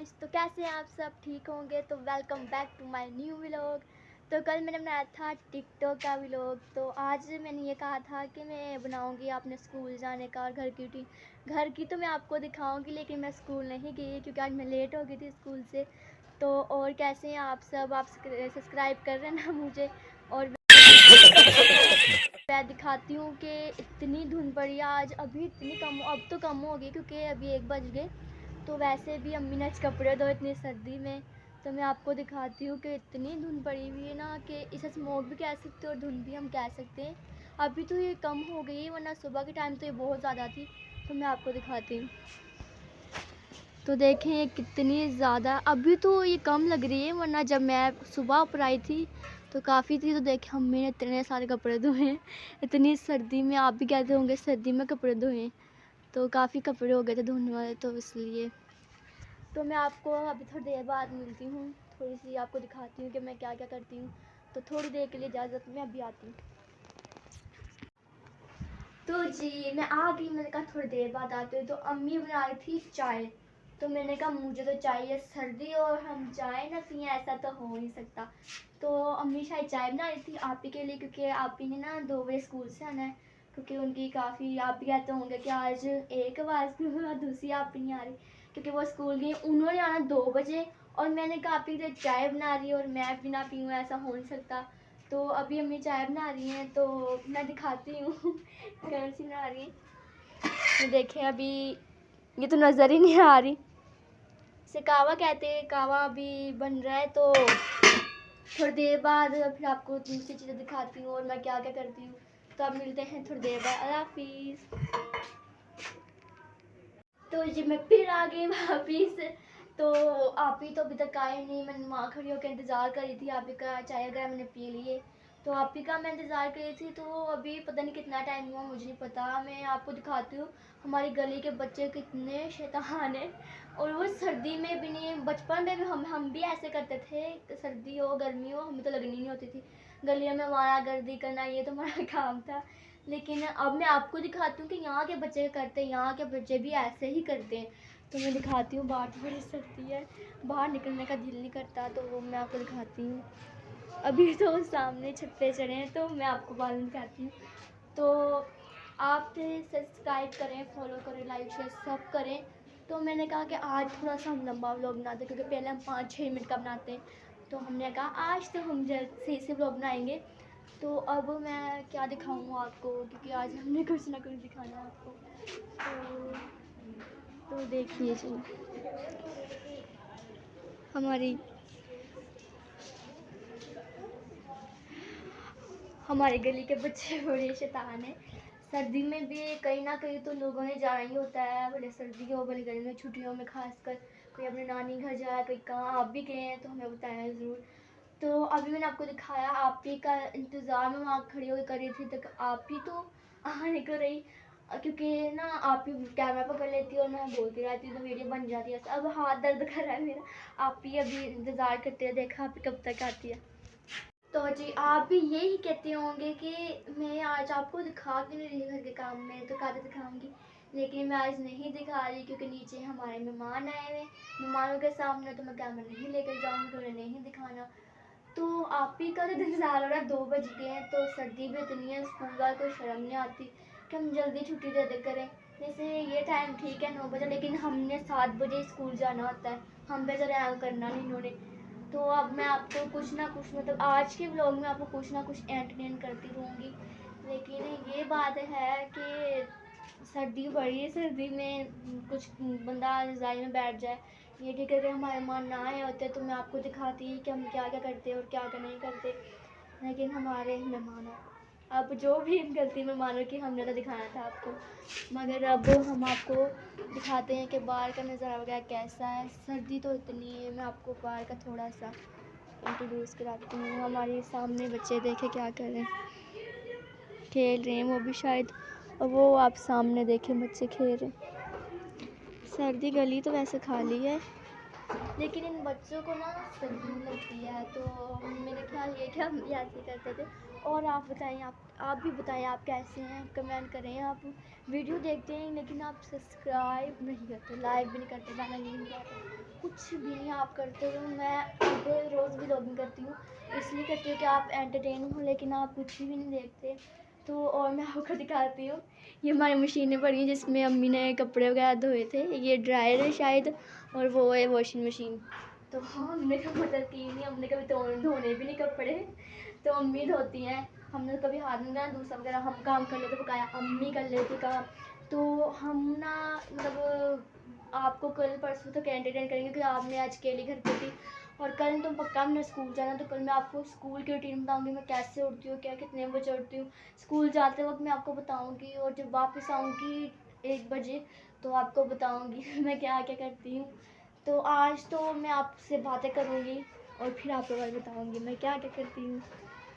Guys, तो कैसे हैं आप सब? ठीक होंगे। तो welcome back to my new vlog. तो कल मैंने बनाया था टिकटॉक का व्लॉग। तो आज मैंने ये कहा था कि मैं बनाऊंगी अपने स्कूल जाने का और घर की रूटीन। घर की तो मैं आपको दिखाऊंगी, लेकिन मैं स्कूल नहीं गई क्योंकि आज मैं लेट हो गई थी स्कूल से। तो और कैसे हैं आप सब? आप सब्सक्राइब कर रहे हैं ना मुझे। और मैं दिखाती हूँ कि इतनी धुंध पड़ी आज, अभी इतनी कम, अब तो कम हो गई क्योंकि अभी 1 बज गए। तो वैसे भी अम्मी ने आज कपड़े धोए इतनी सर्दी में। तो मैं आपको दिखाती हूँ कि इतनी धुंध पड़ी हुई है ना कि इसे स्मोक भी कह सकते हैं और धुंध भी हम कह सकते हैं। अभी तो ये कम हो गई है, वरना सुबह के टाइम तो ये बहुत ज़्यादा थी। तो मैं आपको दिखाती हूँ। तो देखें ये कितनी ज़्यादा, अभी तो ये कम लग रही है, वरना जब मैं सुबह ऊपर आई थी तो काफ़ी थी। तो देखें अम्मी ने इतने सारे कपड़े धोए हैं इतनी सर्दी में। आप भी कहते होंगे सर्दी में कपड़े धोए, तो काफ़ी कपड़े हो गए थे धोने वाले, तो इसलिए। तो मैं आपको अभी थोड़ी देर बाद मिलती हूँ, थोड़ी सी आपको दिखाती हूँ कि मैं क्या क्या करती हूँ। तो थोड़ी देर के लिए इजाज़त, मैं अभी आती हूँ। तो जी मैं आ गई, मैंने कहा थोड़ी देर बाद आती हूँ। तो अम्मी बना रही थी चाय। तो मैंने कहा मुझे तो चाहिए सर्दी और हम चाय ना पिए, ऐसा तो हो नहीं सकता। तो अम्मी शायद चाय बना रही थी आप ही के लिए, क्योंकि आप ही ने ना 2 बजे स्कूल से आना है। क्योंकि उनकी काफ़ी, आप भी कहते होंगे कि आज 1 आवाज़ के बाद दूसरी आप ही नहीं आ रही, क्योंकि वो स्कूल गई, उन्होंने आना 2 बजे। और मैंने कहा आप ही के लिए चाय बना रही है और मैं बिना पीऊँ, ऐसा हो नहीं सकता। तो अभी अम्मी चाय बना रही हैं, तो मैं दिखाती हूँ कौन सी बना रही है। ये देखें, अभी ये तो नज़र ही नहीं आ रही। इसे कावा कहते हैं, कावा अभी बन रहा है। तो थोड़ी देर बाद फिर आपको दूसरी चीज़ें दिखाती हूँ और मैं क्या क्या करती हूँ। तो अब मिलते हैं थोड़ी देर बाद। अल्लाह हाफिज़। तो जी मैं फिर आ गई वापिस। तो आप ही तो अभी तक आए नहीं, मैं वहाँ खड़ी होकर इंतज़ार कर रही थी। आप ही का चाय वगैरह मैंने पी लिए, तो आप ही का मैं इंतज़ार कर रही थी। तो अभी पता नहीं कितना टाइम हुआ, मुझे नहीं पता। मैं आपको दिखाती हूँ हमारी गली के बच्चे कितने शैतान हैं। और वो सर्दी में भी नहीं, बचपन में भी हम भी ऐसे करते थे, सर्दी हो गर्मी हो हमें तो लगनी नहीं होती थी। गलियों में वारा गर्दी करना ये तो हमारा काम था। लेकिन अब मैं आपको दिखाती हूँ कि यहाँ के बच्चे करते हैं, यहाँ के बच्चे भी ऐसे ही करते हैं। तो मैं दिखाती हूँ, बाहर तो बड़ी सर्दी है, बाहर निकलने का दिल नहीं करता। तो वो मैं आपको दिखाती हूँ। अभी तो सामने छत पे चढ़े हैं, तो मैं आपको बाद में दिखाती हूँ। तो आप सब्सक्राइब करें, फॉलो करें, लाइक शेयर सब करें। तो मैंने कहा कि आज थोड़ा सा हम लंबा व्लॉग बनाते हैं, क्योंकि पहले हम 5-6 मिनट का बनाते हैं। तो हमने कहा आज तो हम जल्द से व्लॉग बनाएंगे। तो अब मैं क्या दिखाऊँ आपको, क्योंकि आज हमने कुछ ना कुछ दिखाना है आपको। तो देखिए जी हमारी गली के बच्चे बड़े शैतान हैं। सर्दी में भी कहीं ना कहीं तो लोगों ने जाना ही होता है, भले सर्दी हो भले गर्मी में, छुट्टियों में खासकर। कोई अपने नानी घर जाए, कोई कहाँ, आप भी गए हैं तो हमें बताया ज़रूर। तो अभी मैंने आपको दिखाया, आप ही का इंतज़ार में वहाँ खड़ी होकर कर रही थी, तक आप ही तो आने को रही। क्योंकि ना आप ही कैमरा पकड़ लेती और मैं बोलती रहती, तो वीडियो बन जाती है। अब हाथ दर्द कर रहा है मेरा। आप ही अभी इंतज़ार करते हैं, देखा आप ही कब तक आती है। तो जी आप भी यही कहते होंगे कि मैं आज आपको दिखा क्यों नहीं रही घर के काम में, तो काफ़ी दिखाऊंगी। लेकिन मैं आज नहीं दिखा रही, क्योंकि नीचे हमारे मेहमान आए हुए। मेहमानों के सामने तो मैं कैमरा नहीं लेकर जाऊँगी, तो उन्हें नहीं दिखाना। तो आप ही का तो इंतज़ार हो रहा है, 2 बज गए हैं। तो सर्दी भी इतनी है, स्कूल वाले को शर्म नहीं आती कि हम जल्दी छुट्टी दे दे करें। जैसे ये टाइम ठीक है 9 बजे, लेकिन हमने 7 बजे स्कूल जाना होता है। हम पे ज़रा यहाँ करना नहीं इन्होंने। तो अब मैं आपको कुछ ना कुछ, मतलब आज के व्लॉग में आपको कुछ ना कुछ एंटरटेन करती रहूँगी। लेकिन ये बात है कि सर्दी बड़ी है, सर्दी में कुछ बंदा रज़ाई में बैठ जाए। ये ठीक है कि हमारे मेहमान ना आए होते तो मैं आपको दिखाती कि हम क्या क्या करते और क्या क्या नहीं करते। लेकिन हमारे मेहमान आए, अब जो भी गलती मेहमानों की हमने तो दिखाना था आपको। मगर अब हम आपको दिखाते हैं कि बाहर का नज़ारा वगैरह कैसा है। सर्दी तो इतनी है, मैं आपको बाहर का थोड़ा सा इंट्रोड्यूस कराती हूँ। हमारे सामने बच्चे देखे क्या कर रहे हैं, खेल रहे हैं वो भी शायद। और वो आप सामने देखें बच्चे खेल रहे हैं। सर्दी गली तो वैसे खाली है, लेकिन इन बच्चों को ना सर्दी नहीं लगती है, तो मेरा ख्याल ये है कि हम भी ऐसे ही करते थे। और आप बताएं, आप भी बताएं आप कैसे हैं, कमेंट करें। आप वीडियो देखते हैं लेकिन आप सब्सक्राइब नहीं करते, लाइक भी नहीं करते, गाना नहीं बजाते, कुछ भी नहीं आप करते हो। मैं अब रोज़ व्लॉगिंग करती हूँ, इसलिए करती हूँ कि आप एंटरटेन हो, लेकिन आप कुछ भी नहीं देखते। तो और मैं आपको दिखाती हूँ, ये हमारी मशीनें पड़ी हैं जिसमें अम्मी ने कपड़े वगैरह धोए थे। ये ड्रायर है शायद, और वो है वॉशिंग मशीन। तो हाँ, हमने कभी बदलती ही नहीं, हमने कभी धोने भी नहीं कपड़े, तो अम्मी धोती हैं। हमने कभी हाथ में ना दूसरा वगैरह हम काम कर लेते, बकाया अम्मी कर लेती काम। तो हम ना मतलब आपको कल परसों तक एंटरटेन करेंगे कि आपने आज अकेली घर पे थी, और कल तो पक्का हमने स्कूल जाना, तो कल मैं आपको स्कूल की रूटीन बताऊंगी, मैं कैसे उठती हूँ, क्या कितने बजे उठती हूँ। स्कूल जाते वक्त मैं आपको बताऊंगी, और जब वापस आऊँगी 1 बजे तो आपको बताऊंगी मैं क्या क्या करती हूँ। तो आज तो मैं आपसे बातें करूँगी और फिर आपको बताऊंगी मैं क्या क्या करती हूँ।